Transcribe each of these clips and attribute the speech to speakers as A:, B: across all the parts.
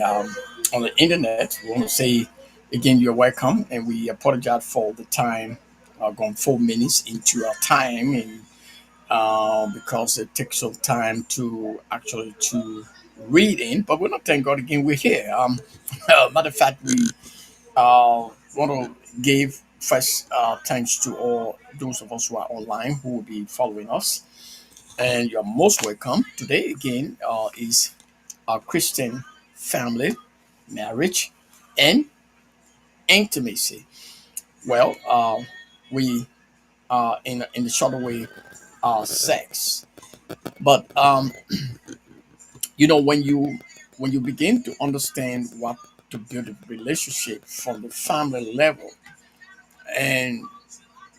A: on the internet. We want to say again, you're welcome, and we apologize for the time going 4 minutes into our time, and because it takes some time to actually to read in. But we're not thank God again. We're here. Matter of fact, we want to give first thanks to all those of us who are online who will be following us, and you're most welcome. Today again is our Christian family, marriage, and intimacy. Well, we in the shorter way, sex. But when you begin to understand what to build a relationship from the family level, and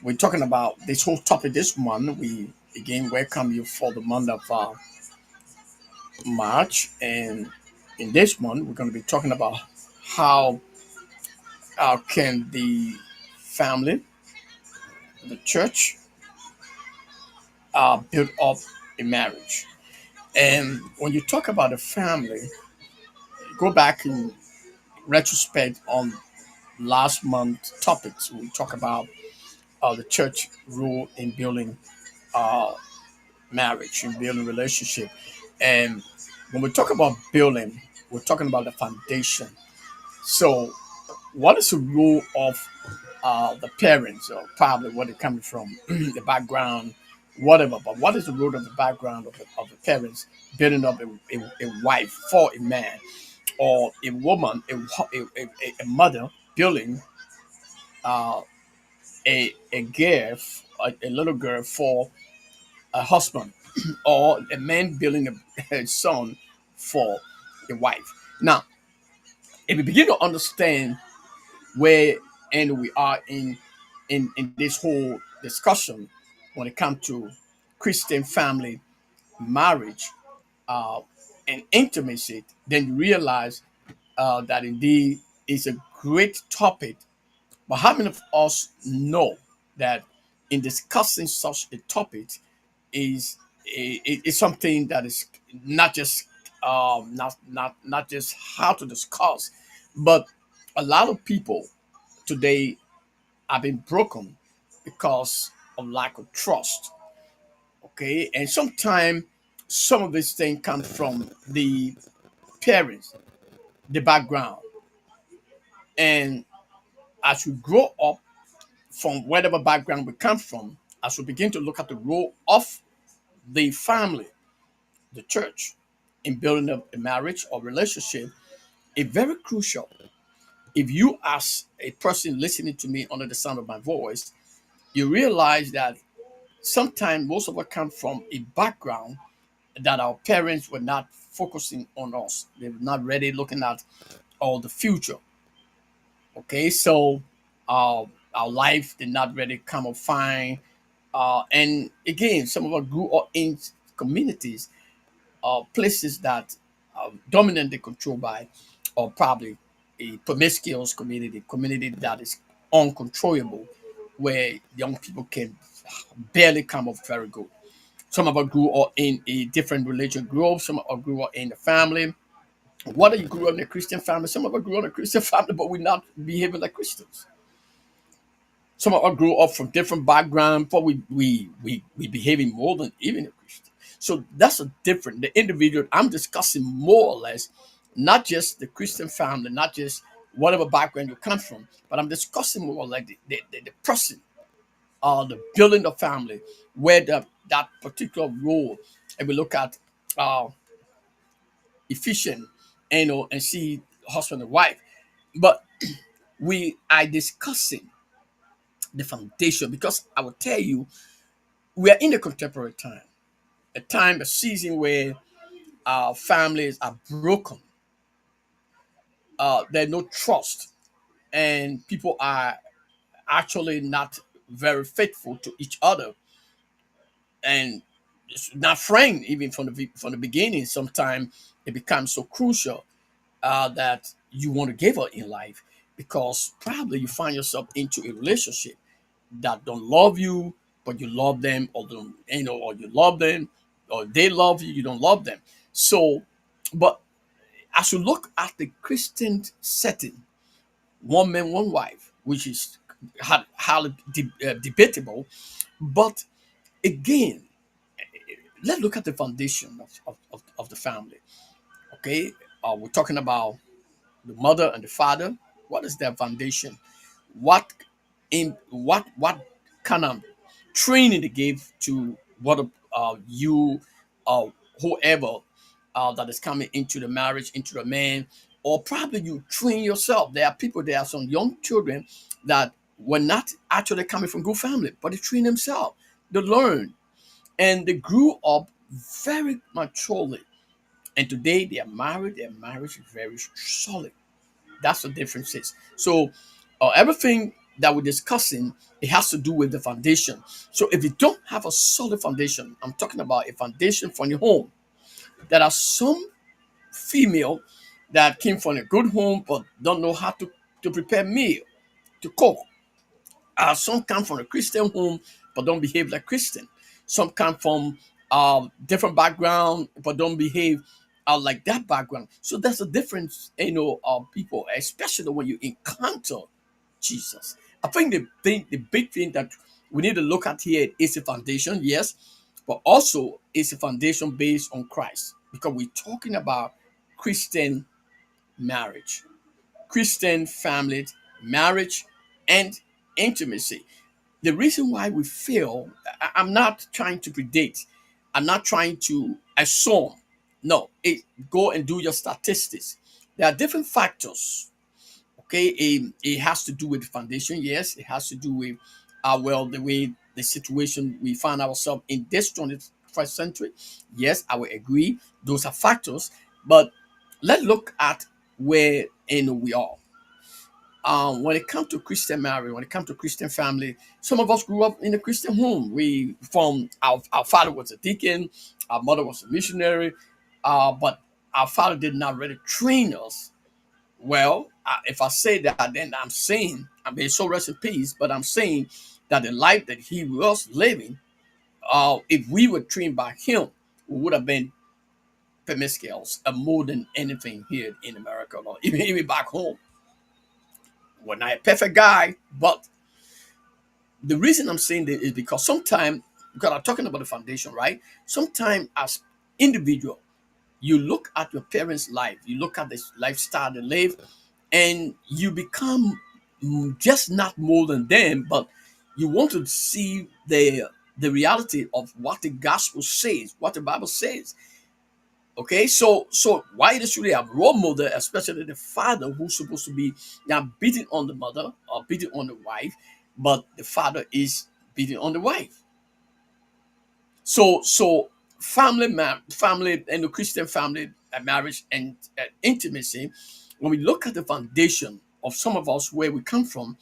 A: we're talking about this whole topic this month, we again welcome you for the month of March, and in this month we're going to be talking about how can the family, the church, build up a marriage. And when you talk about a family, go back in retrospect on last month topics. We talk about the church role in building uh, marriage, in building relationship. And when we talk about building, we're talking about the foundation. So, what is the role of the parents, or probably where they're coming from, the background, whatever? But what is the role of the background of the parents building up a wife for a man, or a woman, a mother building uh, a girl, a little girl for a husband, or a man building a son for a wife? Now, if we begin to understand where and we are in this whole discussion when it comes to Christian family, marriage, uh, and intimacy, then you realize that indeed is a great topic. But how many of us know that in discussing such a topic is something that is not just not just how to discuss, but a lot of people today have been broken because of lack of trust. Okay, and sometimes some of these things come from the parents, the background, and as we grow up from whatever background we come from, as we begin to look at the role of the family, the church, in building up a marriage or relationship, it's very crucial. If you, as a person listening to me under the sound of my voice, you realize that sometimes most of us come from a background that our parents were not focusing on us. They were not ready looking at all the future. Okay, so uh, our life did not really come up fine. And again, some of us grew up in communities, places that are dominantly controlled by, or probably a promiscuous community, community that is uncontrollable, where young people can barely come up very good. Some of us grew up in a different religion group. Some of us grew up in the family. Whether you grew up in a Christian family, some of us grew up in a Christian family, but we're not behaving like Christians. Some of us grew up from different backgrounds, but we behaving more than even a Christian. So that's a different. The individual I'm discussing more or less, not just the Christian family, not just whatever background you come from, but I'm discussing more like the person, the building of family, where that particular role, and we look at uh, efficient, and see husband and wife. But we are discussing the foundation because I will tell you, we are in a contemporary time, a time, a season where our families are broken. There's no trust, and people are actually not very faithful to each other, and it's not friend even from the beginning. Sometimes it becomes so crucial that you want to give up in life because probably you find yourself into a relationship that don't love you, but you love them, or don't, or you love them, or they love you, you don't love them. So, but as you look at the Christian setting, one man, one wife, which is highly debatable. But again, let's look at the foundation of the family. Okay, we're talking about the mother and the father. What is their foundation? What what kind of training they gave to what you uh, whoever that is coming into the marriage, into the man, or probably you train yourself. There are people, there are some young children that were not actually coming from good family, but they train themselves. They learn and they grew up very maturely. And today they are married. Their marriage is very solid. That's the differences. So everything that we're discussing, it has to do with the foundation. So if you don't have a solid foundation, I'm talking about a foundation from your home. There are some female that came from a good home but don't know how to prepare meal, to cook. Some come from a Christian home but don't behave like Christian. Some come from different background but don't behave like that background. So there's a difference, people, especially when you encounter Jesus. I think the big thing that we need to look at here is the foundation, yes, but also it's a foundation based on Christ because we're talking about Christian marriage, Christian family, marriage, and intimacy. The reason why we fail, I'm not trying to predict, I'm not trying to assume. No, go and do your statistics. There are different factors. Okay, it has to do with the foundation. Yes, it has to do with, the way the situation we find ourselves in this 21st century. Yes, I will agree. Those are factors. But let's look at where we are. When it comes to Christian marriage, when it comes to Christian family, some of us grew up in a Christian home. We from our father was a deacon, our mother was a missionary, but our father did not really train us well. If I say that, then I'm saying, I mean, so rest in peace, but I'm saying that the life that he was living, if we were trained by him, we would have been promiscuous more than anything here in America, or even back home. We're not a perfect guy, but the reason I'm saying that is because sometimes, because I'm talking about the foundation, right? Sometimes as individual, you look at your parents' life, you look at the lifestyle they live, and you become just not more than them, but you want to see the reality of what the gospel says, what the Bible says. Okay, so why it is really a role model, especially the father who's supposed to be now beating on the mother or beating on the wife, but the father is beating on the wife. So family and the Christian family, marriage and intimacy. When we look at the foundation of some of us where we come from,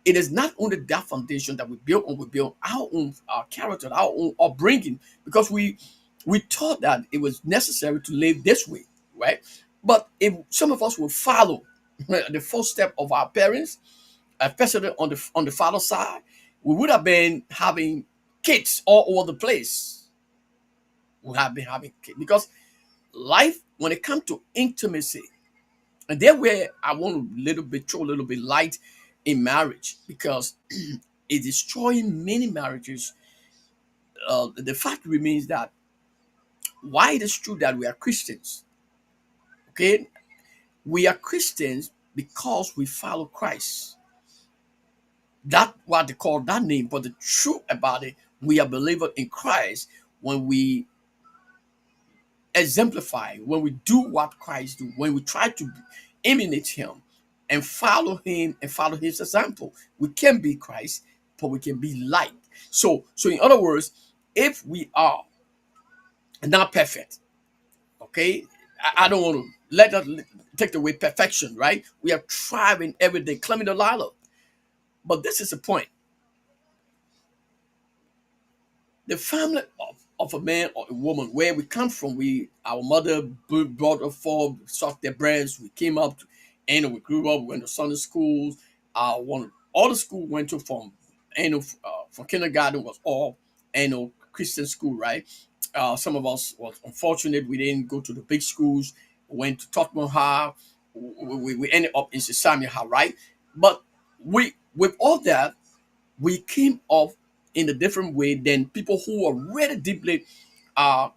A: it is not only that foundation that we build on. We build our own character, our own upbringing, because we thought that it was necessary to live this way, right? But if some of us will follow the first step of our parents, especially on the father side, we would have been having kids all over the place. We have been having kids because life, when it comes to intimacy, and there where I want to little bit throw a little bit light in marriage because it's destroying many marriages. The fact remains that why it is true that we are Christians. Okay, we are Christians because we follow Christ. That what they call that name, but the truth about it, we are believers in Christ when we exemplify, when we do what Christ do, when we try to imitate him and follow him and follow his example. We can be Christ, but we can be like. So in other words, if we are not perfect, okay, I don't want to let us take away perfection, right? We are striving every day, climbing the ladder. But this is the point. The family of a man or a woman, where we come from, our mother brought us forth, sucked their breasts, we came up to, and we grew up, we went to Sunday schools. All the school went to from kindergarten was all Christian school, right? Some of us was unfortunate we didn't go to the big schools, went to Tottenham High. We ended up in Sesame High, right? But we, with all that, we came off in a different way than people who are really deeply, uh,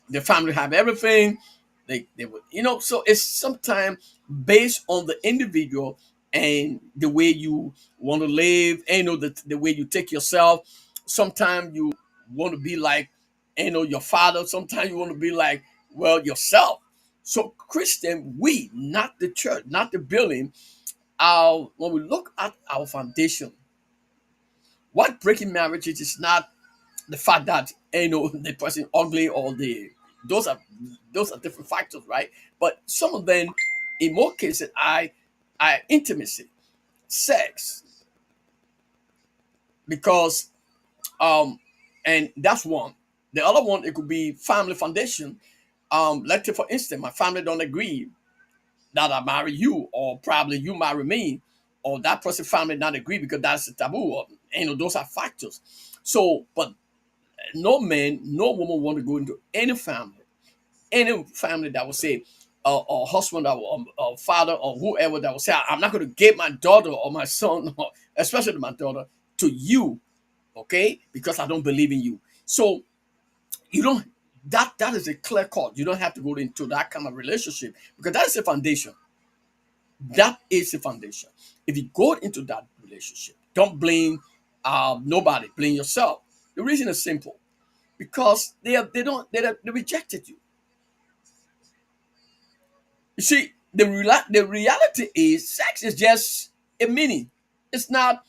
A: the family have everything. They would, so it's sometimes based on the individual and the way you want to live, and the way you take yourself. Sometimes you want to be like, your father. Sometimes you want to be like, well, yourself. So Christian, we, not the church, not the building, when we look at our foundation, what breaking marriage is not the fact that the person ugly, or the those are those are different factors, right? But some of them, in more cases, I intimacy, sex, because and that's one. The other one, it could be family foundation. Let's say, for instance, my family don't agree that I marry you, or probably you marry me, or that person family not agree because that's a taboo. Or, those are factors. So, but no man, no woman want to go into any family that will say, or husband, or father, or whoever that will say, I'm not going to give my daughter or my son, or especially my daughter, to you, okay, because I don't believe in you. So you don't. That is a clear cut. You don't have to go into that kind of relationship, because that is a foundation. That is the foundation. If you go into that relationship, don't blame nobody. Blame yourself. The reason is simple, because they rejected you. You see, the reality is, sex is just a meaning. It's not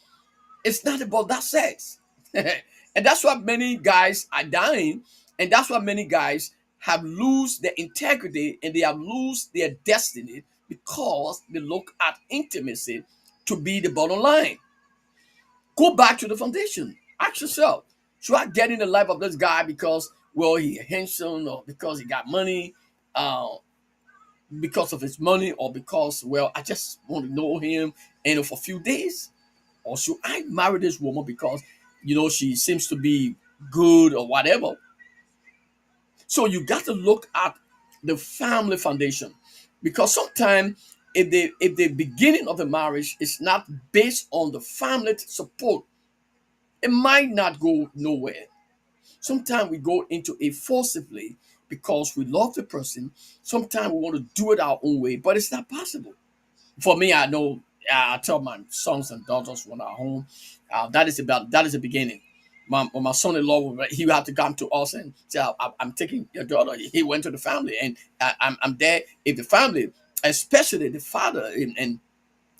A: it's not about that sex. And that's why many guys are dying, and that's why many guys have lose their integrity, and they have lose their destiny, because they look at intimacy to be the bottom line. Go back to the foundation. Ask yourself, should I get in the life of this guy because, well, he handsome, or because he got money, uh, because of his money, or because, well, I just want to know him, for a few days? Or should I marry this woman because, she seems to be good, or whatever? So you got to look at the family foundation, because sometimes, if the beginning of the marriage is not based on the family support, it might not go nowhere. Sometimes we go into it forcibly because we love the person. Sometimes we want to do it our own way, but it's not possible. For me, I know, I tell my sons and daughters when they're home, that is the beginning. When my son-in-law, he had to come to us and say, I'm taking your daughter. He went to the family, and I'm there. If the family, especially the father, and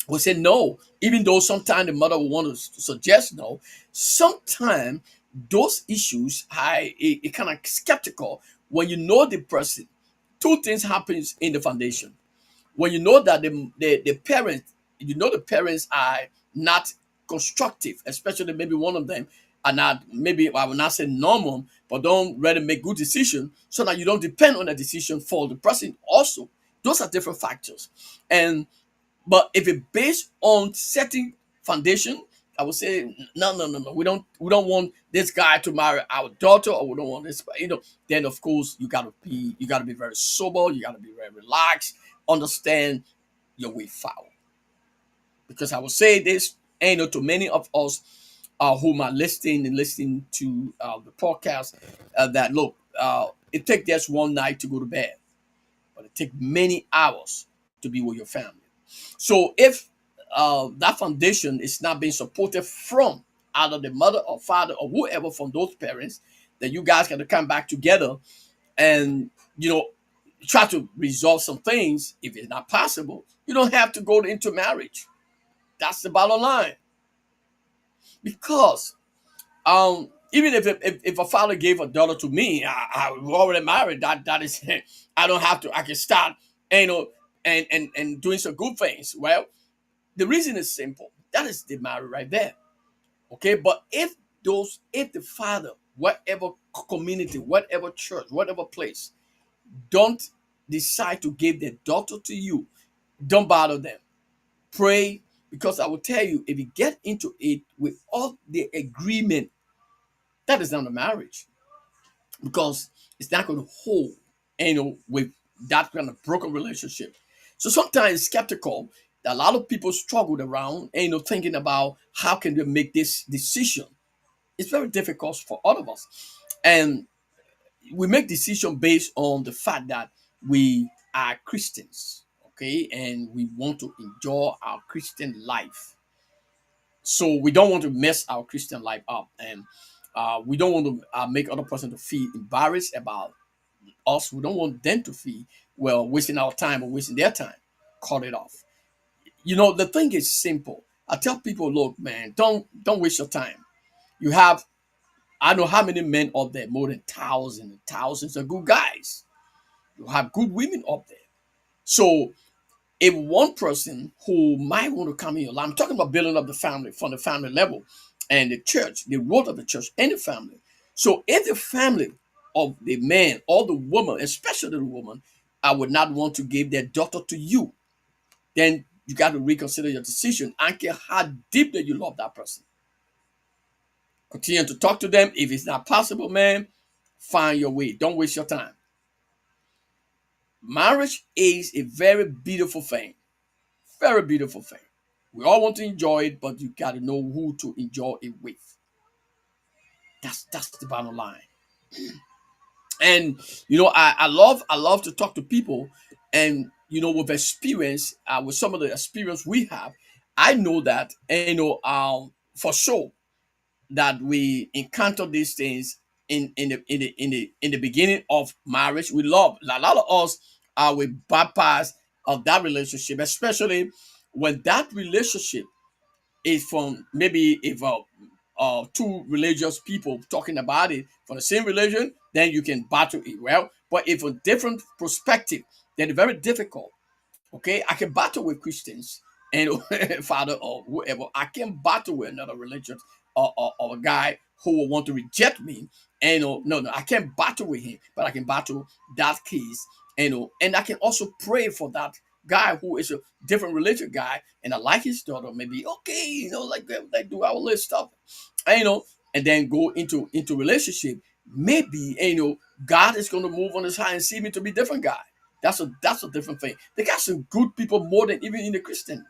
A: will say no, even though sometimes the mother will want to suggest no. Sometimes those issues, it kind of skeptical when you know the person. Two things happens in the foundation. When you know that the parents, the parents are not constructive, especially maybe one of them are not, maybe I will not say normal, but don't really make good decision, so that you don't depend on a decision for the person also. Those are different factors. And but if it based on setting foundation, I would say no, no, no, no. We don't want this guy to marry our daughter, or we don't want this. Then of course you gotta be very sober. You gotta be very relaxed. Understand your way forward. Because I will say this, to many of us whom are listening to the podcast, that look, it takes just one night to go to bed, but it takes many hours to be with your family. So if that foundation is not being supported from either the mother or father or whoever from those parents, then you guys got to come back together and try to resolve some things. If it's not possible, you don't have to go into marriage. That's the bottom line. Because even if a father gave a daughter to me, I already married. That is, I don't have to. I can start, and doing some good things. Well, the reason is simple. That is the marriage right there. Okay, but if the father, whatever community, whatever church, whatever place, don't decide to give their daughter to you, don't bother them. Pray, because I will tell you, if you get into it with all the agreement, that is not a marriage, because it's not going to hold, with that kind of broken relationship. So sometimes it's skeptical that a lot of people struggled around and thinking about how can they make this decision. It's very difficult for all of us. And we make decision based on the fact that we are Christians, okay, and we want to enjoy our Christian life. So we don't want to mess our Christian life up, and we don't want to make other person to feel embarrassed about us. We don't want them to feel wasting our time or wasting their time. Cut it off. The thing is simple. I tell people, look, man, don't waste your time. You have I know how many men up there, more than thousands and thousands of good guys. You have good women up there. So if one person who might want to come in your life, I'm talking about building up the family from the family level and the church, the role of the church and the family. So if the family of the man or the woman, especially the woman, I would not want to give their daughter to you, then you got to reconsider your decision. I don't care how deeply you love that person. Continue to talk to them. If it's not possible, man, find your way. Don't waste your time. Marriage is a very beautiful thing. Very beautiful thing. We all want to enjoy it, but you got to know who to enjoy it with. That's the bottom line. And I love to talk to people, and with experience, with some of the experience we have, I know that, and for sure that we encounter these things in the beginning of marriage. We love a lot of us are we bypass of that relationship, especially when that relationship is from maybe if two religious people talking about it from the same religion, then you can battle it well. But if a different perspective, then it's very difficult. Okay, I can battle with Christians and father or whoever. I can battle with another religion or a guy who will want to reject me. And no, I can't battle with him, but I can battle that case. And I can also pray for that guy who is a different religion guy, and I like his daughter. Maybe okay, like do our little stuff, and, and then go into relationship. Maybe God is going to move on his heart and see me to be different guy. That's a different thing. They got some good people more than even in Christendom.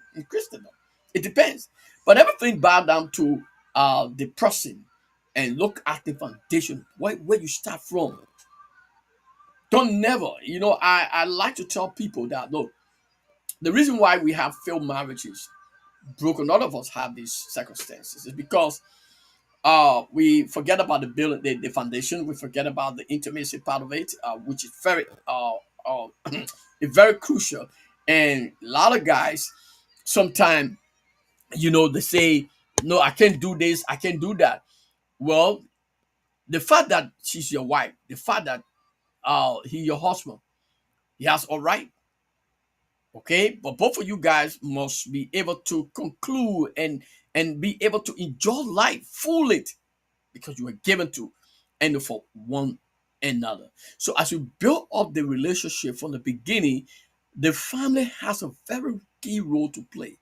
A: It depends, but everything bow down to the person, and look at the foundation where you start from. Don't never, I like to tell people that look, the reason why we have failed marriages, broken, all of us have these circumstances, is because we forget about the building, the foundation. We forget about the intimacy part of it, which is very it's very crucial. And a lot of guys sometimes, they say, no, I can't do this, I can't do that. Well, the fact that she's your wife, the fact that he your husband, he has all right. Okay, but both of you guys must be able to conclude and be able to enjoy life fully, because you were given to and for one another. So as you build up the relationship from the beginning, the family has a very key role to play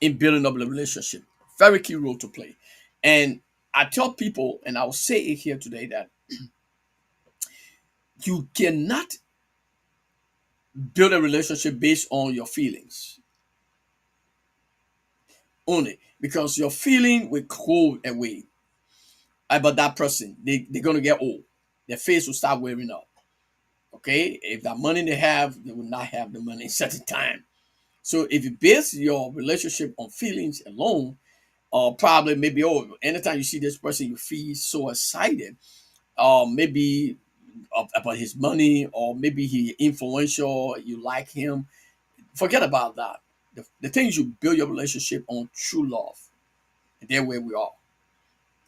A: in building up the relationship. Very key role to play. And I tell people, and I will say it here today, that you cannot build a relationship based on your feelings only, because your feeling will go away about that person. They're going to get old. Their face will start wearing up. Okay, if that money they have, they will not have the money in certain time. So if you base your relationship on feelings alone, or probably maybe anytime you see this person, you feel so excited, or maybe about his money, or maybe he influential, you like him. Forget about that. The thing is, you build your relationship on true love. And there where we are.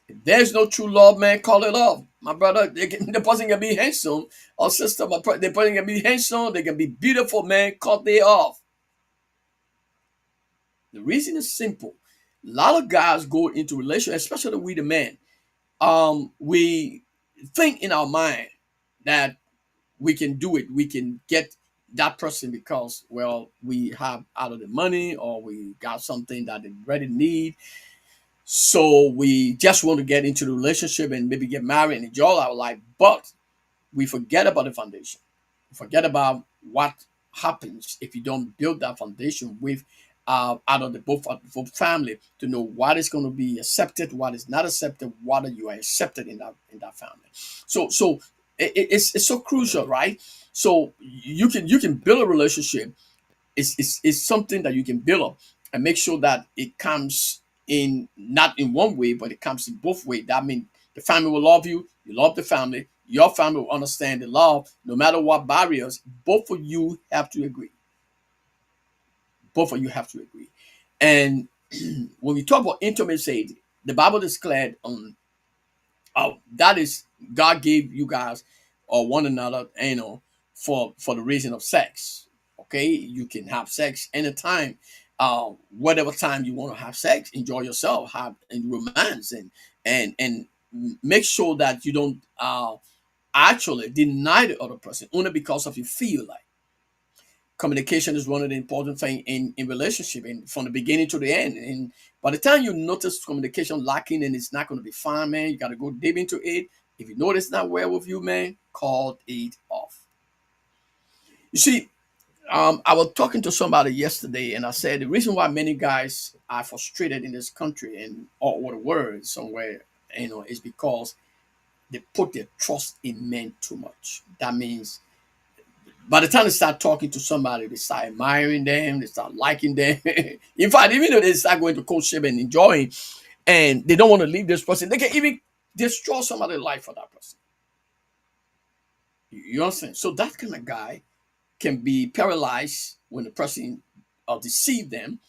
A: If there's no true love, man, call it love. My brother, the person can be handsome, or sister, the person can be handsome, they can be beautiful, man, cut they off. The reason is simple. A lot of guys go into relationship, especially we the men. We think in our mind that we can do it. We can get that person because, well, we have out of the money, or we got something that they really need. So we just want to get into the relationship and maybe get married and enjoy our life, but we forget about the foundation. Forget about what happens if you don't build that foundation with out of the both family to know what is going to be accepted, what is not accepted, what you are accepted in that family. So it's so crucial, right? So you can build a relationship. It's something that you can build up and make sure that it comes in not in one way, but it comes in both ways. That means the family will love you, you love the family, your family will understand the love, no matter what barriers, both of you have to agree. Both of you have to agree. And when we talk about intimacy, the Bible declared on that is God gave you guys or one another, for the reason of sex. Okay, you can have sex anytime, whatever time you want to have sex. Enjoy yourself, have and romance, and make sure that you don't actually deny the other person only because of you feel like. Communication is one of the important things in relationship and from the beginning to the end. And by the time you notice communication lacking and it's not going to be fine, man, you got to go deep into it. If you notice not well with you, man, call it off. You see, I was talking to somebody yesterday and I said the reason why many guys are frustrated in this country and all over the world somewhere, is because they put their trust in men too much. That means by the time they start talking to somebody, they start admiring them, they start liking them. In fact, even though they start going to courtship and enjoying, and they don't want to leave this person, they can even destroy somebody's life for that person. You understand? So that kind of guy can be paralyzed when the person deceive them.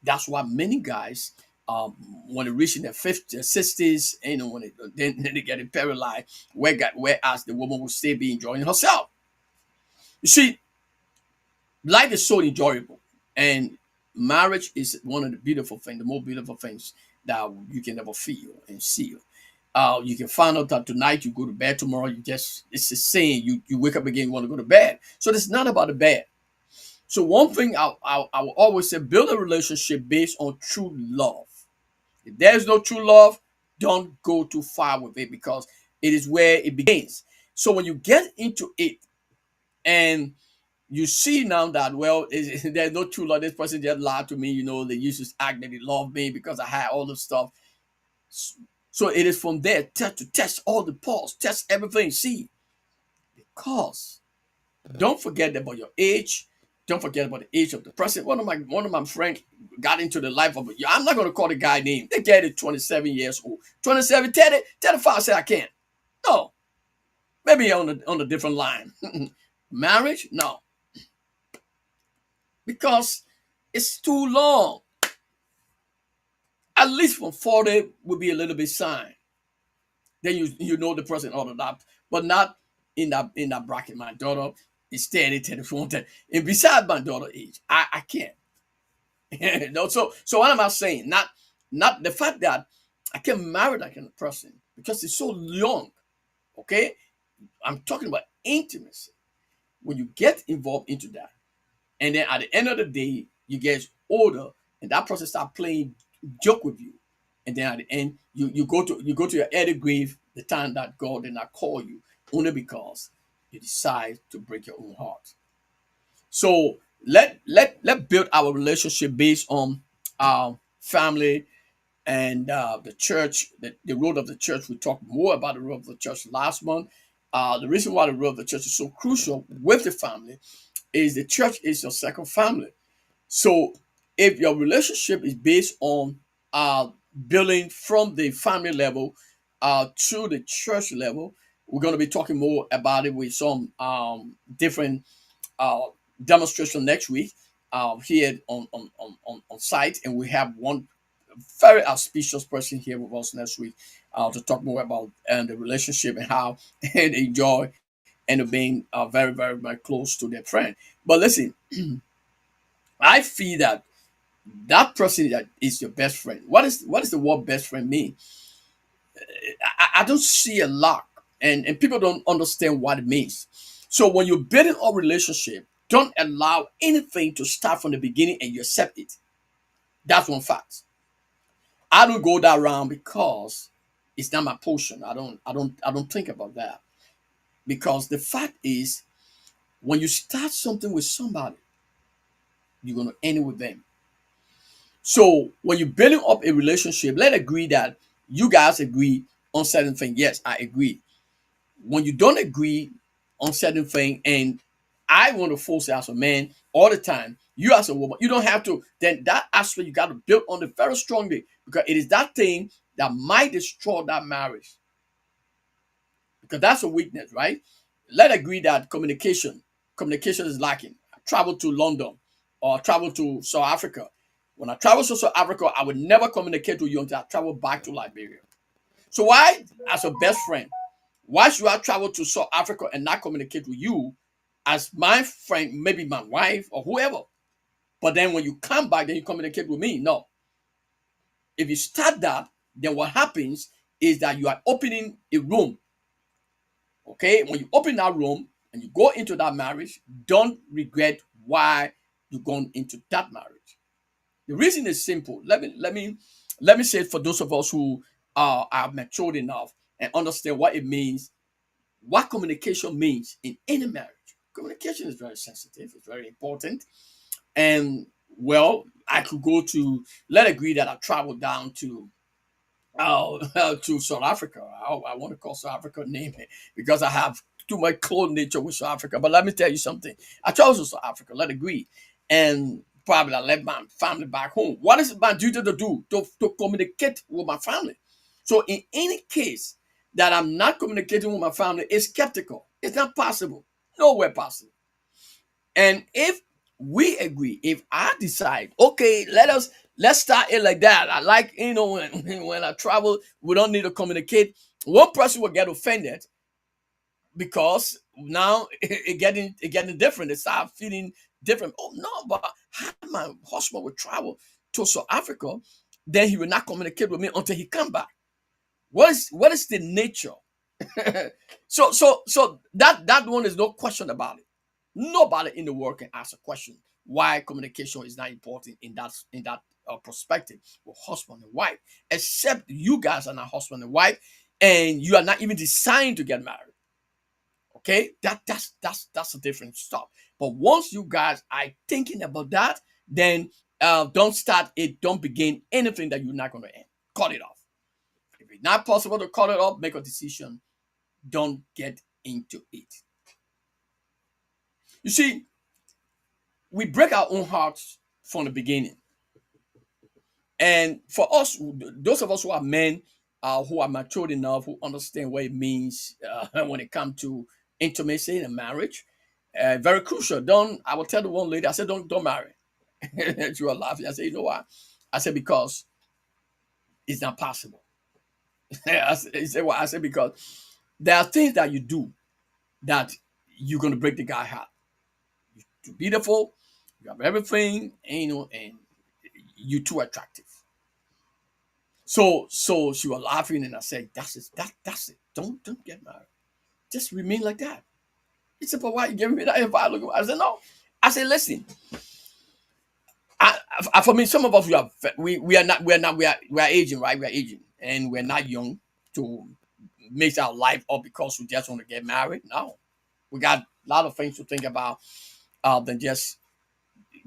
A: That's why many guys, when they reach in their 50s, 60s, when then they get paralyzed, whereas the woman will still be enjoying herself. You see, life is so enjoyable, and marriage is one of the beautiful things, the most beautiful things that you can ever feel and see. You can find out that tonight you go to bed, tomorrow you just it's the same. You wake up again, you want to go to bed. So it's not about the bed. So one thing I will always say: build a relationship based on true love. If there's no true love, don't go too far with it because it is where it begins. So when you get into it and you see now that there's no true love. This person just lied to me. They used to act that they love me because I had all the stuff. So it is from there to test all the pulse, test everything. See, because don't forget about your age. Don't forget about the age of the person. One of my friends got into the life of. I'm not going to call the guy name. The guy is 27 years old. 27, 30, 35. Say I can't. No, maybe on a different line. Marriage, no, because it's too long. At least from 40 would be a little bit sign. Then you know the person ordered up, but not in that bracket. My daughter is 30, 34, 10. And beside my daughter age, I can't. So what am I saying? Not the fact that I can marry that kind of person because it's so young. Okay? I'm talking about intimacy. When you get involved into that, and then at the end of the day, you get older, and that person start playing joke with you, and then at the end, you go to your early grave the time that God did not call you, only because you decide to break your own heart. So let build our relationship based on our family and the church, the role of the church. We talked more about the role of the church last month. The reason why the role of the church is so crucial with the family is the church is your second family. So if your relationship is based on uh, building from the family level to the church level, we're going to be talking more about it with some different uh, demonstration next week here on site. And we have one very auspicious person here with us next week to talk more about the relationship and how they enjoy and being very, very, very close to their friend. But listen, I feel that that person that is your best friend. What is the word best friend mean? I don't see a lot, and people don't understand what it means. So when you're building a relationship, don't allow anything to start from the beginning and you accept it. That's one fact. I don't go that round because it's not my portion. I don't think about that because the fact is When you start something with somebody, you're going to end it with them. So when you're building up a relationship, let's agree that you guys agree on certain things. Yes, I agree. When you don't agree on certain thing, and I want to force it as a man all the time, you as a woman, you don't have to. Then that aspect you got to build on it very strongly, because it is that thing that might destroy that marriage, because that's a weakness, right? Let agree that communication is lacking. I travel to London or travel to South Africa. When I travel to South Africa, I would never communicate with you until I travel back to Liberia. So why, as a best friend, why should I travel to South Africa and not communicate with you as my friend, maybe my wife or whoever? But then when you come back, then you communicate with me. No. If you start that, then what happens is that you are opening a room. Okay? When you open that room and you go into that marriage, don't regret why you're going into that marriage. The reason is simple. Let me say it for those of us who are matured enough and understand what it means, what communication means in any marriage. Communication is very sensitive, it's very important. And well, I could go to, let agree that I traveled down to South Africa. I want to call South Africa name it because I have too much close nature with South Africa. But let me tell you something. I traveled to South Africa, let agree. And probably I left my family back home. What is my duty to do? To communicate with my family. So in any case that I'm not communicating with my family, it's skeptical. It's not possible. Nowhere possible. And if we agree, if I decide, okay, let's start it like that. I like, when when I travel, we don't need to communicate. One person will get offended because now it getting different. They start feeling different. Oh no, but how my husband would travel to South Africa, then he will not communicate with me until he come back. What is the nature? So that one is no question about it. Nobody in the world can ask a question why communication is not important in that perspective with husband and wife, except you guys are not husband and wife, and you are not even designed to get married. Okay, that's a different stuff. But once you guys are thinking about that, then don't start it. Don't begin anything that you're not going to end. Cut it off. If it's not possible to cut it off, make a decision. Don't get into it. You see, we break our own hearts from the beginning. And for us, those of us who are men, who are matured enough, who understand what it means when it comes to intimacy in a marriage, very crucial. Don't I will tell the one lady, I said, don't marry. She was laughing. I said, you know why? I said, because it's not possible. He said, well, I said, because there are things that you do that you're gonna break the guy heart. You're beautiful, you have everything, and you too attractive. So she was laughing, and I said, "That's it. That's it. Don't get married. Just remain like that." He said, "But why you giving me that advice?" I said, "No." I said, "Listen. For me, some of us we are aging, right? We are aging, and we're not young to mix our life up because we just want to get married. No, we got a lot of things to think about than just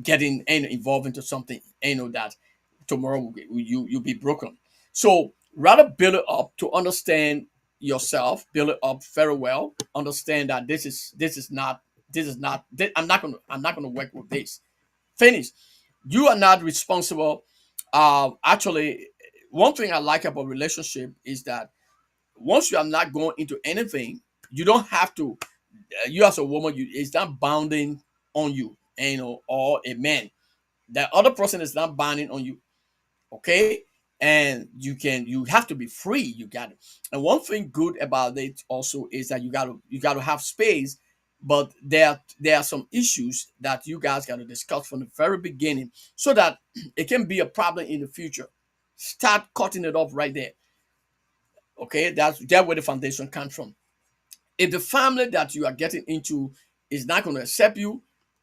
A: getting involved into something that tomorrow you'll be broken. So rather build it up to understand yourself, build it up very well, understand that this is not I'm not gonna work with this. Finish. You are not responsible. Actually, one thing I like about relationship is that once you are not going into anything, you don't have to. You as a woman, it's not bounding on you, or a man. The other person is not binding on you. Okay, and you have to be free. You got it. And one thing good about it also is that you got to have space, but there are some issues that you guys got to discuss from the very beginning so that it can be a problem in the future. Start cutting it off right there. Okay, that's where the foundation comes from. If the family that you are getting into is not going to accept you,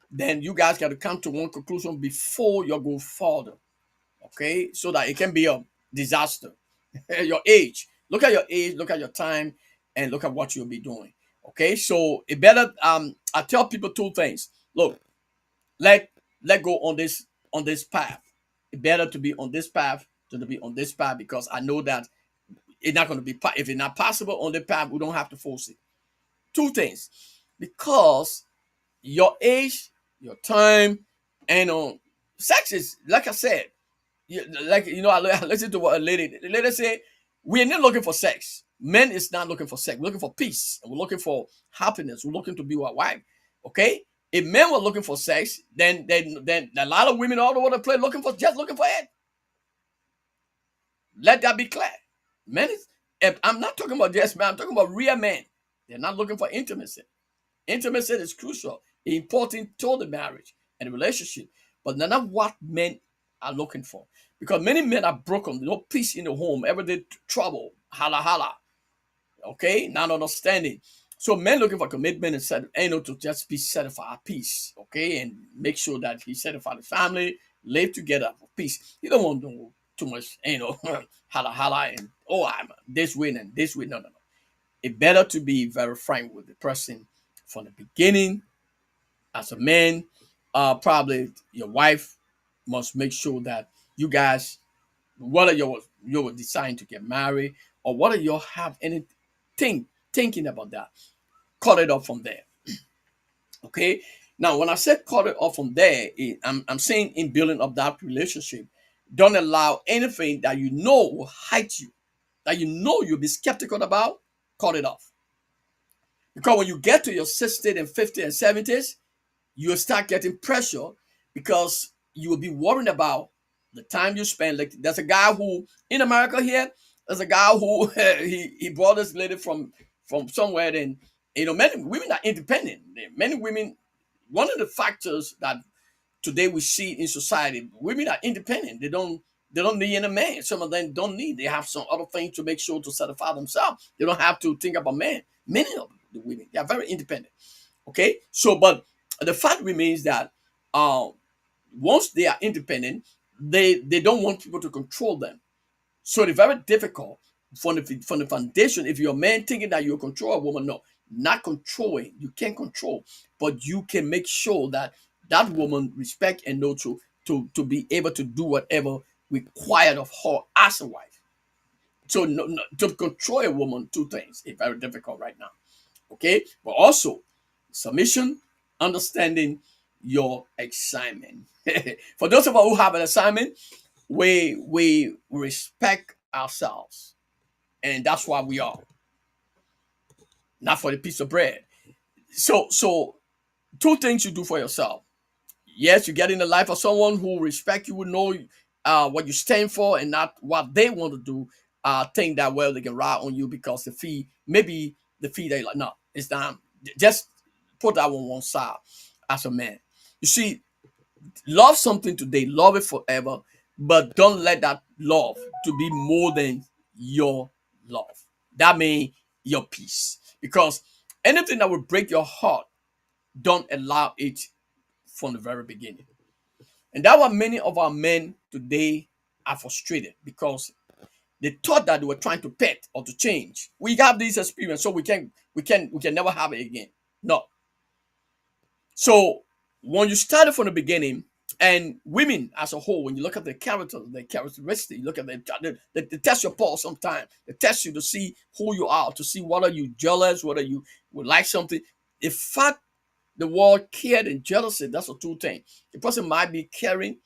A: then you guys got to come to one conclusion before you go further. Okay, so that it can be a disaster. Your age, look at your age, look at your time, and look at what you'll be doing. Okay, so it better. I tell people two things. Look, let let go on this path. It better to be on this path than to be on this path, because I know that it's not going to be. If it's not possible on the path, we don't have to force it. Two things, because your age, your time, and sex is, like I said, like I listen to what a lady. The lady say, we're not looking for sex. Men is not looking for sex. We're looking for peace. And we're looking for happiness. We're looking to be with our wife. Okay. If men were looking for sex, then a lot of women all over the place looking for it. Let that be clear. Men is. If I'm not talking about just men. I'm talking about real men. They're not looking for intimacy. Intimacy is crucial, important to the marriage and the relationship, but not what men are looking for. Because many men are broken, no peace in the home, everyday trouble, holla holla. Okay, not understanding. So men looking for commitment and set, to just be satisfied at peace. Okay, and make sure that he satisfy the family, live together for peace. You don't want no too much, holla holla and I'm this way and this way. No, no, no. It better to be very frank with the person from the beginning. As a man, probably your wife must make sure that you guys, whether you're deciding to get married or whether you have anything thinking about that, cut it off from there. Okay. Now, when I said cut it off from there, I'm saying in building up that relationship, don't allow anything that you know will hurt you, that you know you'll be skeptical about. Cut it off. Because when you get to your 60s and 50s and 70s, you'll start getting pressure, because you will be worrying about the time you spend. Like, there's a guy who in America here, there's a guy who he brought this lady from somewhere. And many women are independent. Many women, one of the factors that today we see in society, women are independent. They don't need any man. Some of them don't need. They have some other things to make sure to satisfy themselves. They don't have to think about men. Many of the women, they are very independent. Okay, so but the fact remains that uh, once they are independent, they don't want people to control them. So it's very difficult from the foundation. If you're a man thinking that you control a woman, no, not controlling. You can't control, but you can make sure that that woman respect and know to be able to do whatever required of her as a wife. So no, to control a woman, two things is very difficult right now. Okay, but also submission, understanding your assignment. For those of us who have an assignment, we respect ourselves, and that's why we are, not for the piece of bread. So two things you do for yourself. Yes, you get in the life of someone who respect you, will know what you stand for, and not what they want to do. Think that, well, they can ride on you because the fee, maybe the fee they like. No, it's not. Just put that on one side as a man. You see, love something today, love it forever, but don't let that love to be more than your love. That means your peace. Because anything that will break your heart, don't allow it from the very beginning. And that's why many of our men today are frustrated, because they thought that they were trying to pet or to change. We got this experience, so we can never have it again. No. So when you started from the beginning, and women as a whole, when you look at the characteristics, you look at they test your pulse sometimes. They test you to see who you are, to see whether you jealous, whether you would like something. In fact, the word cared and jealousy, that's a two thing. The person might be caring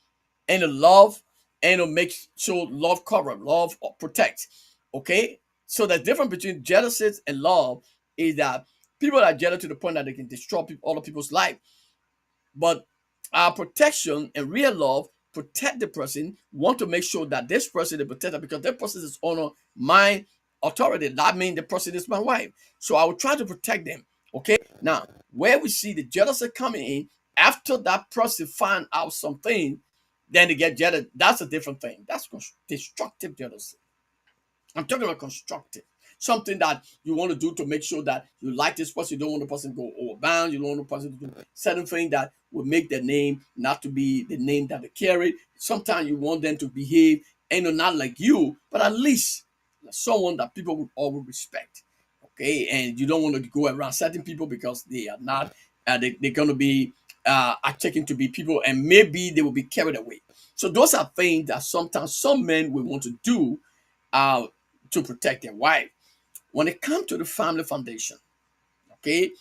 A: and a love, and it'll make sure love cover, love or protect. Okay? So the difference between jealousy and love is that people are jealous to the point that they can destroy other people's life. But our protection and real love protect the person, want to make sure that this person is protected, because that person is honor my authority. That means the person is my wife. So I will try to protect them. Okay. Now, where we see the jealousy coming in, after that person find out something, then they get jealous. That's a different thing. That's destructive jealousy. I'm talking about constructive. Something that you want to do to make sure that you like this person. You don't want the person to go overbound. You don't want the person to do certain thing that will make their name not to be the name that they carry. Sometimes you want them to behave, not like you, but at least someone that people will always respect. Okay, and you don't want to go around certain people because they are not, they're going to be taken to be people, and maybe they will be carried away. So those are things that sometimes some men will want to do uh, to protect their wife. When it comes to the family foundation, okay,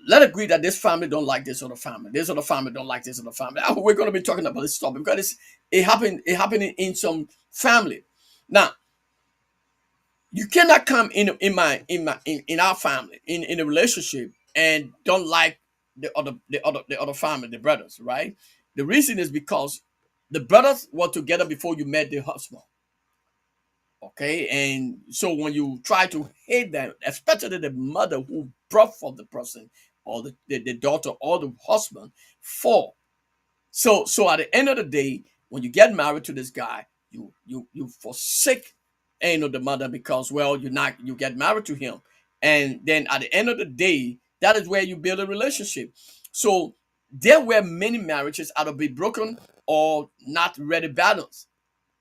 A: let agree that this family don't like this other family. This other family don't like this other family. We're going to be talking about this topic because it happened in some family. Now, you cannot come in our family in a relationship and don't like the other family, the brothers, right? The reason is because the brothers were together before you met the husband. Okay, and so when you try to hate them, especially the mother who brought forth the person, or the daughter or the husband, for so at the end of the day, when you get married to this guy, you forsake the mother because, well, you get married to him, and then at the end of the day, that is where you build a relationship. So there were many marriages either be broken or not really balanced.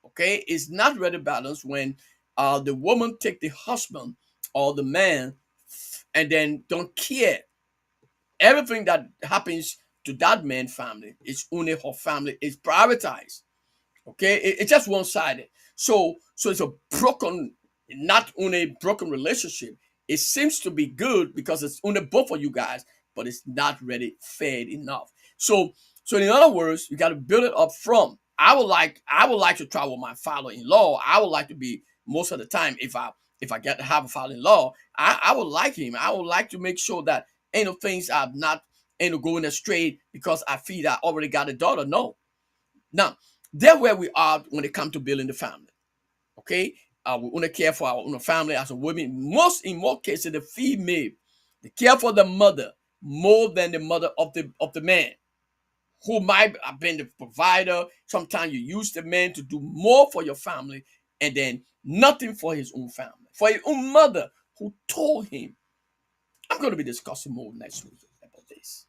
A: Okay, it's not really balanced when the woman take the husband or the man and then don't care. Everything that happens to that man family is only her family is prioritized. Okay, it's just one sided. So it's a broken, not only broken relationship. It seems to be good because it's only both of you guys, but it's not really fair enough. So in other words, you got to build it up from. I would like to travel with my father-in-law. I would like to be most of the time, if I get to have a father-in-law, I would like him. I would like to make sure that things are not going astray because I feel I already got a daughter. No, now, there where we are when it comes to building the family. Okay, we want to care for our own family as a woman. In more cases, the female, they care for the mother more than the mother of the man, who might have been the provider. Sometimes you use the man to do more for your family, and then nothing for his own family, for his own mother, who told him. I'm going to be discussing more next week about this.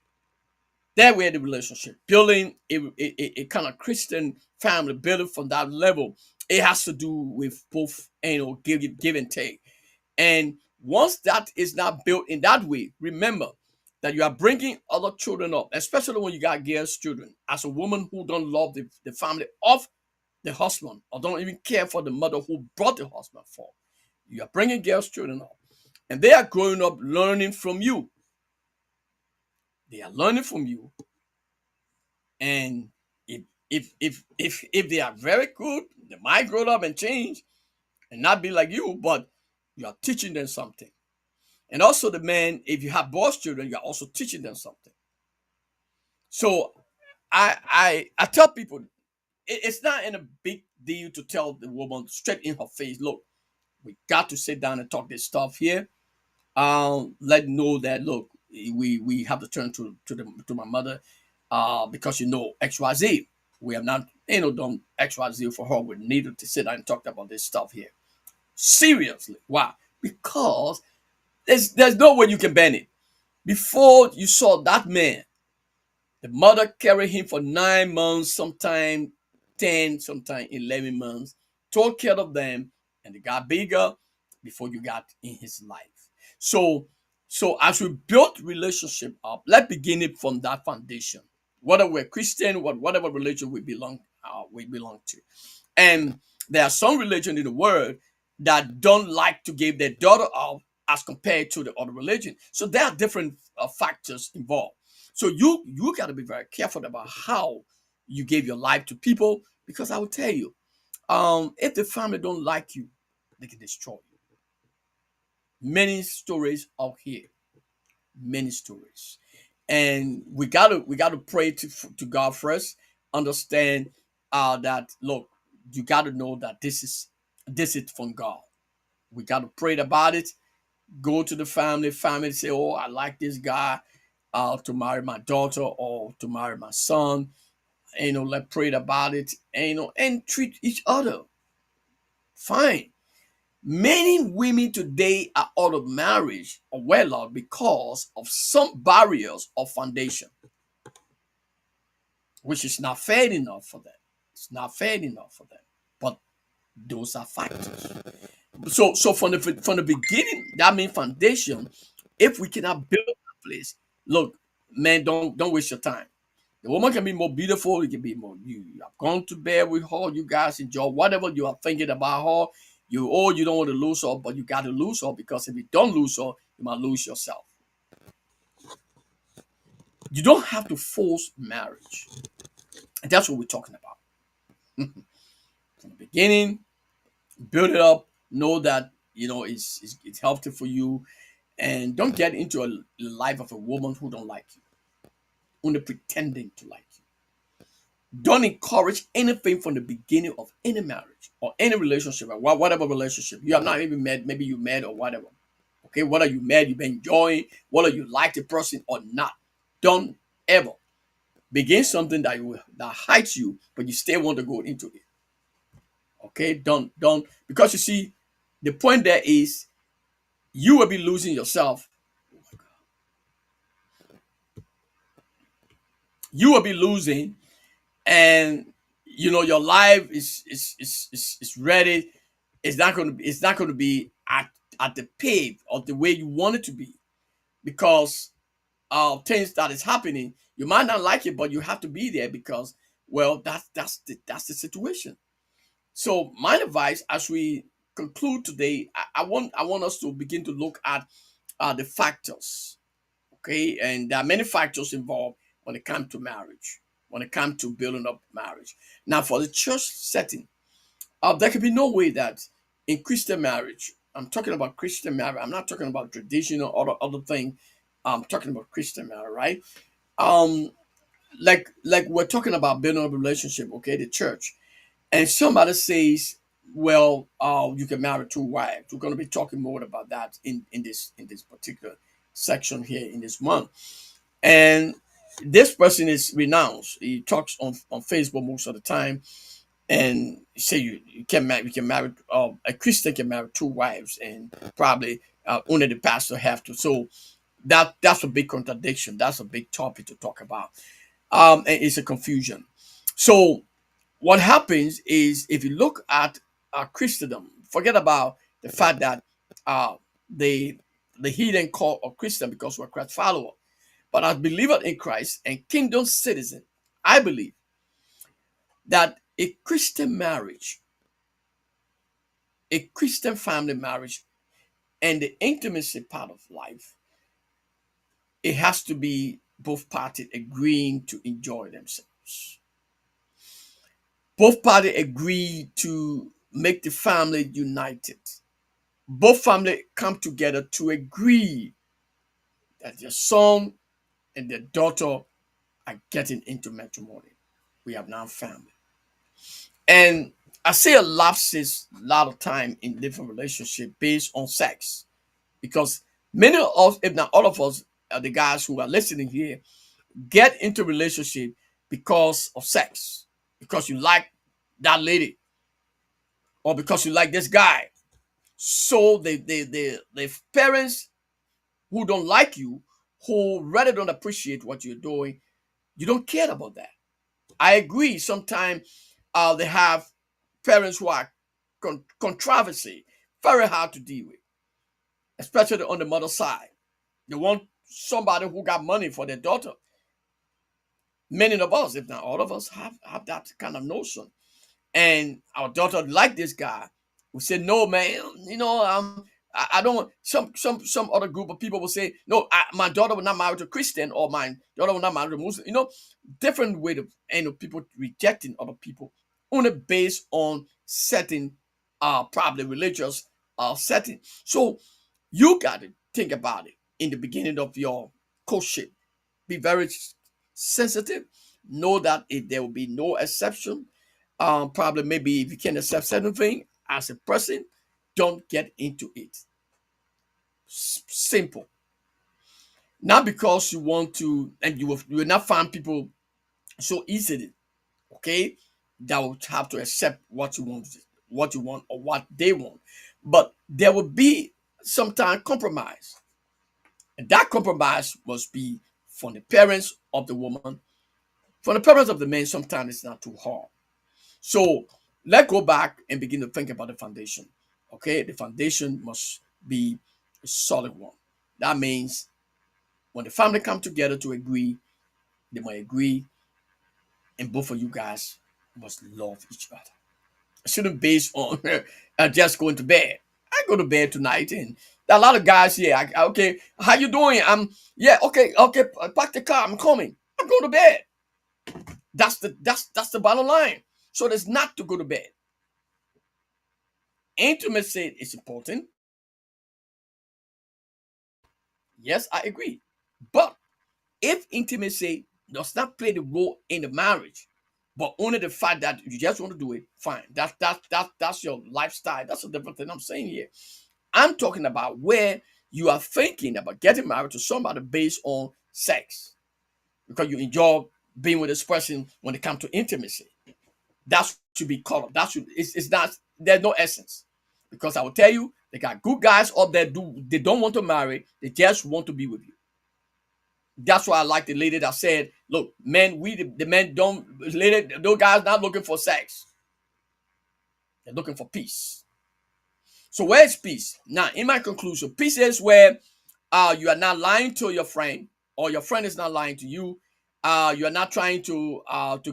A: That way, the relationship building a kind of Christian family, building from that level, it has to do with both, give and take. And once that is not built in that way, remember that you are bringing other children up, especially when you got girls children. As a woman who don't love the family of the husband, or don't even care for the mother who brought the husband for, you are bringing girls children up, and they are growing up learning from you. They are learning from you. And if they are very good, they might grow up and change and not be like you, but you are teaching them something. And also the men, if you have boys children, you're also teaching them something. So I tell people, it's not in a big deal to tell the woman straight in her face, look, we got to sit down and talk this stuff here. Let know that, look, we have to turn to my mother, because XYZ. We have not done XYZ for her. We needed to sit down and talk about this stuff here. Seriously. Why? Because there's no way you can ban it. Before you saw that man, the mother carried him for 9 months, sometime 10, sometime 11 months, took care of them, and they got bigger before you got in his life. So, so as we build relationship up, let's begin it from that foundation. Whether we're Christian, whatever religion we belong to. And there are some religion in the world that don't like to give their daughter up as compared to the other religion. So there are different factors involved. So you got to be very careful about how you give your life to people, because I will tell you, if the family don't like you, they can destroy you. Many stories out here, many stories, and we gotta pray to God first. Understand that, look, you gotta know that this is from God. We gotta pray about it. Go to the family say, oh, I like this guy to marry my daughter or to marry my son. Let's pray about it, and treat each other fine. Many women today are out of marriage or wedlock because of some barriers of foundation, which is not fair enough for them. It's not fair enough for them. But those are factors. So from the beginning, that means foundation. If we cannot build a place, look, man, don't waste your time. The woman can be more beautiful. It can be more. You have gone to bed with her. You guys enjoy whatever you are thinking about her. You don't want to lose her, but you got to lose her because if you don't lose her, you might lose yourself. You don't have to force marriage. And that's what we're talking about. From the beginning, build it up. Know that it's healthy for you, and don't get into a life of a woman who don't like you, only pretending to like you. Don't encourage anything from the beginning of any marriage or any relationship, or whatever relationship you have not even met. Maybe you met or whatever. Okay, whether you met, you've been enjoying, whether you like the person or not. Don't ever begin something that hides you, but you still want to go into it. Okay, don't because you see, the point there is you will be losing yourself. You will be losing, and your life is ready. It's not going to be at the pace of the way you want it to be because of things that is happening. You might not like it, but you have to be there because, well, that's the situation. So my advice as we conclude today, I want us to begin to look at the factors. Okay, and there are many factors involved when it comes to marriage, when it comes to building up marriage. Now, for the church setting, there can be no way that in Christian marriage, I'm talking about Christian marriage. I'm not talking about traditional or other thing. I'm talking about Christian marriage, right? Um, like we're talking about building a relationship. Okay, the church, and somebody says, well, you can marry two wives. We're going to be talking more about that in this particular section here in this month. And this person is renounced. He talks on Facebook most of the time, and say you can marry a Christian can marry two wives, and probably only the pastor have to. So that's a big contradiction. That's a big topic to talk about. And it's a confusion. So what happens is if you look at Christendom, forget about the fact that uh, the the heathen call of Christian because we're Christ follower. But as believer in Christ and kingdom citizen, I believe that a Christian marriage, a Christian family marriage, and the intimacy part of life, it has to be both parties agreeing to enjoy themselves. Both parties agree to make the family united. Both family come together to agree that their son and their daughter are getting into matrimony. We have now family. And I see a lapses a lot of time in different relationships based on sex. Because many of us, if not all of us, the guys who are listening here, get into relationship because of sex. Because you like that lady or because you like this guy. So the parents who don't like you, who rather don't appreciate what you're doing, you don't care about that. I agree. Sometimes they have parents who are controversy, very hard to deal with, especially on the mother side. They want somebody who got money for their daughter. Many of us, if not all of us, have that kind of notion. And our daughter like this guy. We say, no, man, I don't want some other group of people will say, no, my daughter will not marry to a Christian or my daughter will not marry to a Muslim. Different way of people rejecting other people only based on certain probably religious setting. So you got to think about it in the beginning of your courtship. Be very sensitive. Know that if there will be no exception, probably maybe if you can accept certain thing as a person, don't get into it. Simple. Not because you want to, and you will not find people so easily, okay, that will have to accept what you want or what they want. But there will be sometimes compromise. And that compromise must be from the parents of the woman. For the parents of the man, sometimes it's not too hard. So let's go back and begin to think about the foundation. Okay, the foundation must be a solid one. That means when the family come together to agree, they might agree, and both of you guys must love each other. It shouldn't based on just going to bed. I go to bed tonight, and there are a lot of guys here. Okay, how you doing? Yeah, okay, okay. Park the car. I'm coming. I'm going to bed. That's the bottom line. So there's not to go to bed. Intimacy is important. Yes, I agree. But if intimacy does not play the role in the marriage, but only the fact that you just want to do it, fine. That's your lifestyle. That's a different thing I'm saying here. I'm talking about where you are thinking about getting married to somebody based on sex because you enjoy being with this person when it comes to intimacy. That should be colored. That should it's not there's no essence. Because I will tell you, they got good guys up there they don't want to marry, they just want to be with you. That's why I like the lady that said, look, men, the men don't lady, those guys not looking for sex. They're looking for peace. So where is peace? Now, in my conclusion, peace is where you are not lying to your friend, or your friend is not lying to you. You are not trying to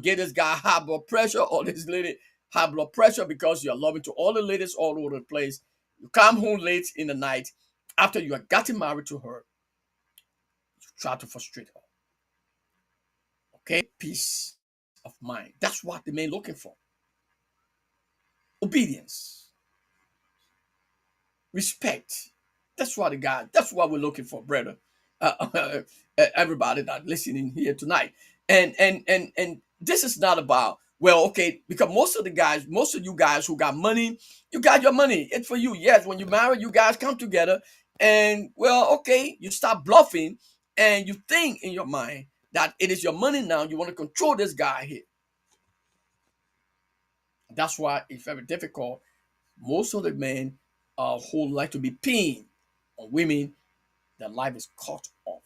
A: get this guy high blood pressure or this lady high blood pressure because you are loving to all the ladies all over the place. You come home late in the night after you have gotten married to her. You try to frustrate her. Okay, peace of mind. That's what the man looking for. Obedience, respect. That's what the guy. That's what we're looking for, brother. Everybody that listening here tonight, and this is not about well, okay, because most of the guys, most of you guys who got money, you got your money. It's for you. Yes, when you marry, you guys come together, and well, okay, you stop bluffing, and you think in your mind that it is your money now. You want to control this guy here. That's why it's very difficult. Most of the men who like to be pinned on women, their life is cut off.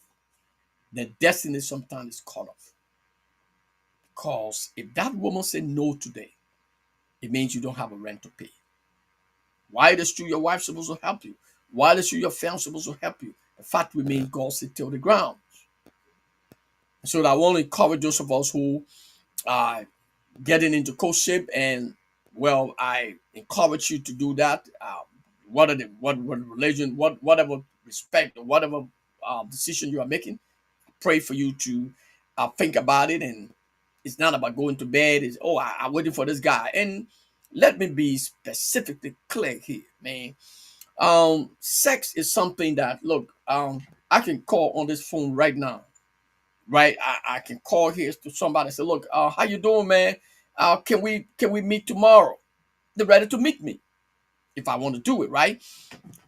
A: Their destiny sometimes is cut off. Because if that woman say no today, it means you don't have a rent to pay. Why is true your wife supposed to help you? Why is true your family supposed to help you? The fact remains God sit till the ground. So I want to encourage those of us who are getting into courtship, and well, I encourage you to do that. What religion, whatever respect or whatever decision you are making, pray for you to think about it. And it's not about going to bed. It's I'm waiting for this guy. And let me be specifically clear here, man. Sex is something that look. I can call on this phone right now, right? I can call here to somebody and say, look, how you doing, man? Can we meet tomorrow? They're ready to meet me if I want to do it, right?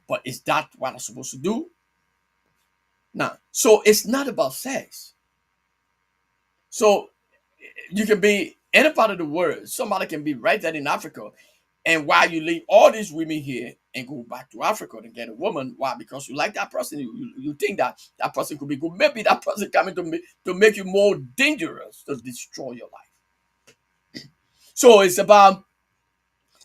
A: But is that what I'm supposed to do? Now, so it's not about sex. So you can be any part of the world. Somebody can be right there in Africa, and while you leave all these women here and go back to Africa to get a woman, why? Because you like that person. You think that that person could be good. Maybe that person coming to make you more dangerous to destroy your life. So it's about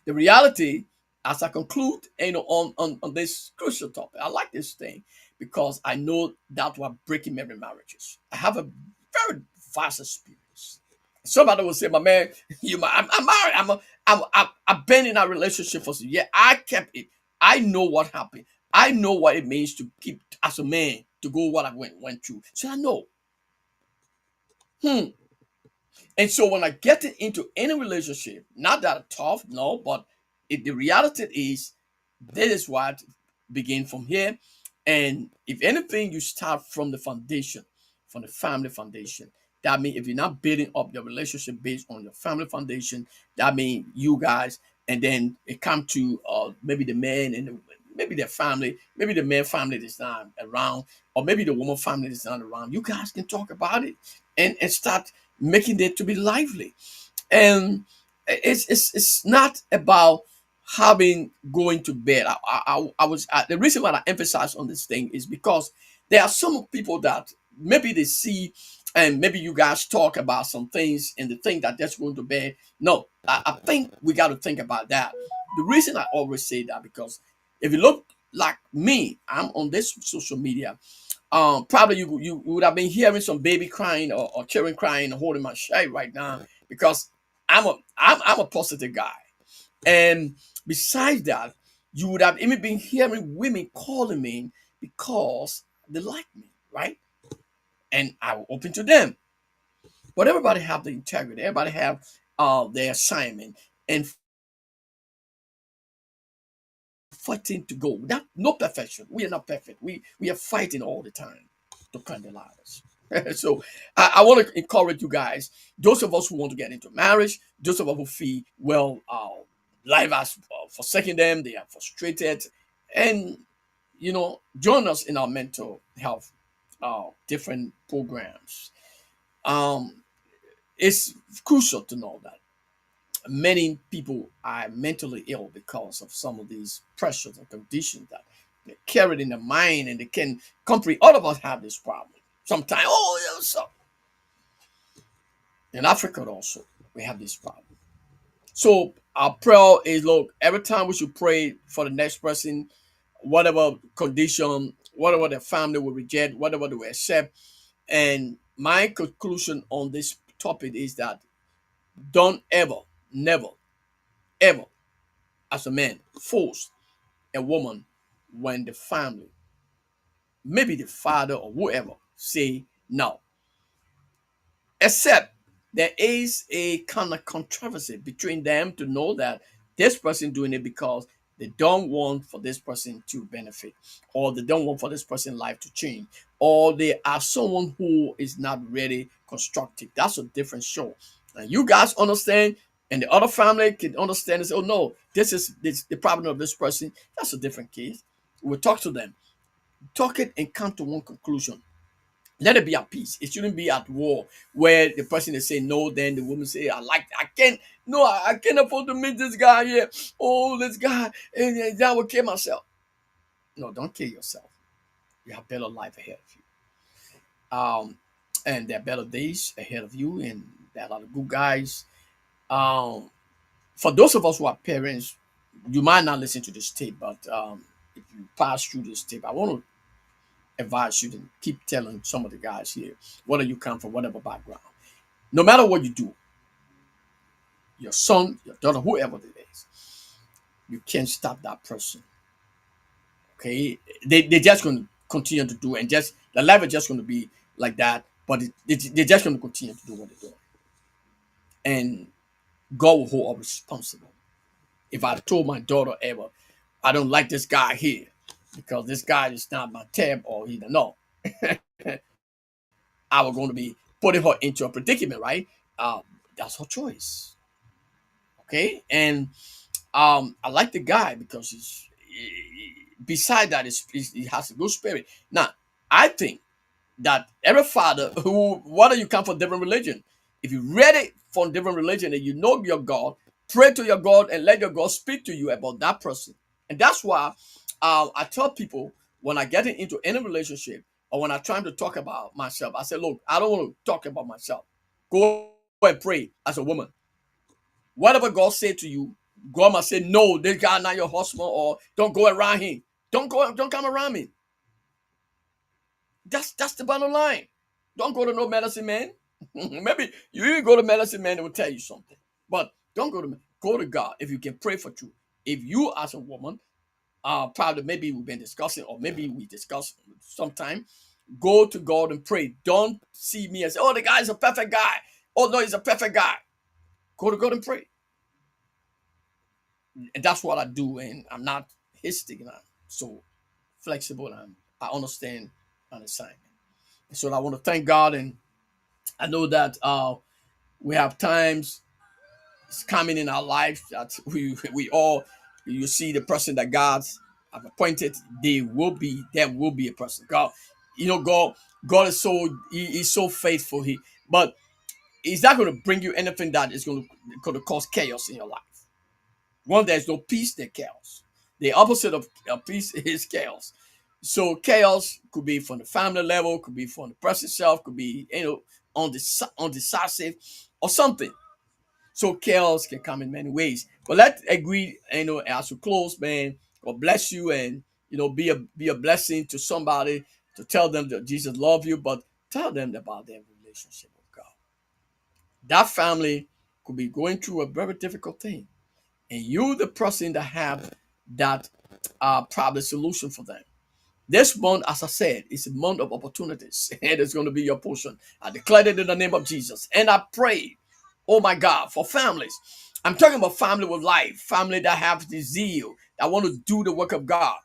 A: the reality as I conclude, on this crucial topic. I like this thing because I know that what breaking many marriages. I have a very vast experience. Somebody will say, "My man, I'm married. I've been in a relationship for some years. I kept it. I know what happened. I know what it means to keep as a man to go what I went through. So I know. Hmm. And so when I get into any relationship, not that tough, no, but the reality is this is what begin from here. And if anything, you start from the foundation, from the family foundation. That means if you're not building up your relationship based on your family foundation, that means you guys, and then it come to maybe the man and maybe their family, maybe the man family is not around, or maybe the woman family is not around. You guys can talk about it and start making it to be lively. And it's not about having going to bed. The reason why I emphasize on this thing is because there are some people that maybe they see, and maybe you guys talk about some things and they think that that's going to bed. No, I think we got to think about that. The reason I always say that, because if you look like me, I'm on this social media. Probably you would have been hearing some baby crying, or children crying, holding my shade right now, because I'm a positive guy. And besides that, you would have even been hearing women calling me because they like me, right? And I will open to them. But everybody have the integrity. Everybody have their assignment, and fighting to go. That no perfection. We are not perfect. We are fighting all the time to climb the ladders. So I want to encourage you guys. Those of us who want to get into marriage, those of us who feel well, life has forsaken them. They are frustrated, and join us in our mental health different programs. Um, it's crucial to know that many people are mentally ill because of some of these pressures and conditions that they carry in their mind, and they can comprehend. All of us have this problem. Sometimes, oh, yeah, so in Africa also we have this problem. So our prayer is, look, every time we should pray for the next person, whatever condition, whatever their family will reject, whatever they will accept. And my conclusion on this topic is that don't ever, never, ever, as a man, force a woman when the family, maybe the father or whoever, say no. Except there is a kind of controversy between them to know that this person doing it because they don't want for this person to benefit, or they don't want for this person's life to change, or they are someone who is not really constructive. That's a different show. And you guys understand, and the other family can understand and say, oh no, this the problem of this person. That's a different case. We'll talk to them, talk it, and come to one conclusion. Let it be at peace. It shouldn't be at war, where the person is saying no, then the woman say, I can't, no, I can't afford to meet this guy here. Oh, this guy, and that will kill myself. No, don't kill yourself. You have better life ahead of you. And there are better days ahead of you, and there are a lot of good guys. Um, for those of us who are parents, you might not listen to this tape, but if you pass through this tape, I want to advise you to keep telling some of the guys here, whether you come from whatever background, no matter what you do, your son, your daughter, whoever it is, you can't stop that person. Okay, they're just going to continue to do it, and just the life is just going to be like that. But they're just going to continue to do what they're doing, and God will hold us responsible. If I told my daughter ever, I don't like this guy here because this guy is not my tab, or either no, I was going to be putting her into a predicament, right? That's her choice. Okay, and I like the guy because beside that, he has a good spirit. Now, I think that every father who, whether you come from different religion, if you're ready for different religion and you know your God, pray to your God and let your God speak to you about that person. And that's why I tell people, when I get into any relationship, or when I'm trying to talk about myself, I say, look, I don't want to talk about myself. Go and pray as a woman. Whatever God said to you, God must say, no, this guy not your husband, or don't go around him. Don't come around me. That's the bottom line. Don't go to no medicine man. Maybe you even go to medicine man, they will tell you something. But don't go to God if you can pray for truth. If you as a woman, probably maybe we've been discussing, or maybe we discussed sometime, go to God and pray. Don't see me as, oh, the guy is a perfect guy. Oh no, he's a perfect guy. Go to God and pray. And that's what I do. And I'm not hasty, and I'm so flexible, and I understand an assignment. So I want to thank God, and I know that we have times coming in our life that we all, you see the person that God's have appointed, there will be a person. God, God is he's so faithful. But he's not going to bring you anything that is going to cause chaos in your life. One, there's no peace, there's chaos. The opposite of peace is chaos. So chaos could be from the family level, could be from the person itself, could be undecisive or something. So chaos can come in many ways. But let's agree, as we close, man. God bless you, and be a blessing to somebody, to tell them that Jesus love you, but tell them about their relationship with God. That family could be going through a very difficult thing, and you, the person that have that problem solution for them. This month, as I said, is a month of opportunities, and it's going to be your portion. I declare it in the name of Jesus, and I pray, oh my God, for families. I'm talking about family with life, family that have the zeal, that want to do the work of God,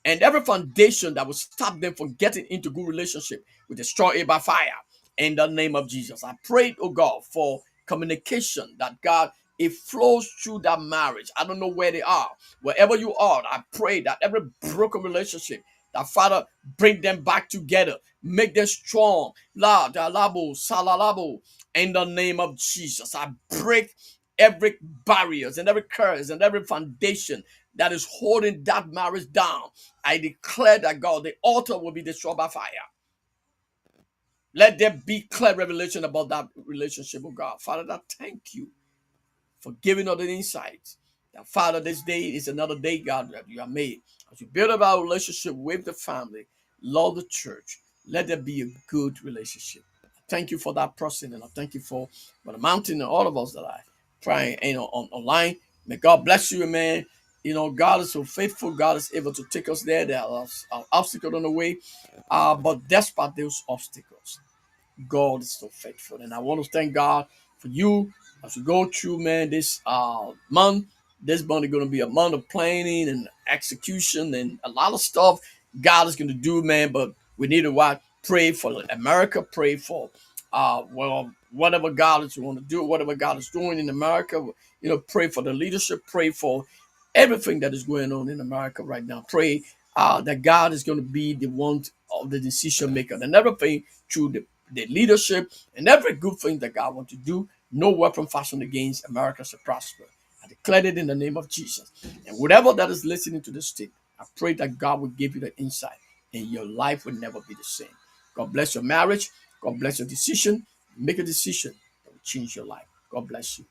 A: and every foundation that will stop them from getting into good relationship, we destroy it by fire. In the name of Jesus, I prayed, oh God, for communication, that God, it flows through that marriage. I don't know where they are, wherever you are. I pray that every broken relationship, that Father, bring them back together, make them strong. La da labo salalabo. In the name of Jesus, I break every barriers and every curse and every foundation that is holding that marriage down. I declare that, God, the altar will be destroyed by fire. Let there be clear revelation about that relationship with God. Father, I thank you for giving us the insights. That, Father, this day is another day, God, that you have made. As you build up our relationship with the family, love the church, let there be a good relationship. I thank you for that person, and I thank you for the mountain and all of us that are praying, online. May God bless you, man. God is so faithful. God is able to take us there. There are obstacles on the way, but despite those obstacles, God is so faithful. And I want to thank God for you as we go through, man, this month. This month is going to be a month of planning and execution and a lot of stuff God is going to do, man. But we need to what? Pray for America, pray for whatever God is want to do, whatever God is doing in America. Pray for the leadership, pray for everything that is going on in America right now. Pray that God is going to be the one of the decision maker, and everything through the leadership and every good thing that God wants to do. No weapon fashioned against America shall prosper. I declare it in the name of Jesus. And whatever that is listening to this tape, I pray that God will give you the insight, and your life will never be the same. God bless your marriage. God bless your decision. Make a decision that will change your life. God bless you.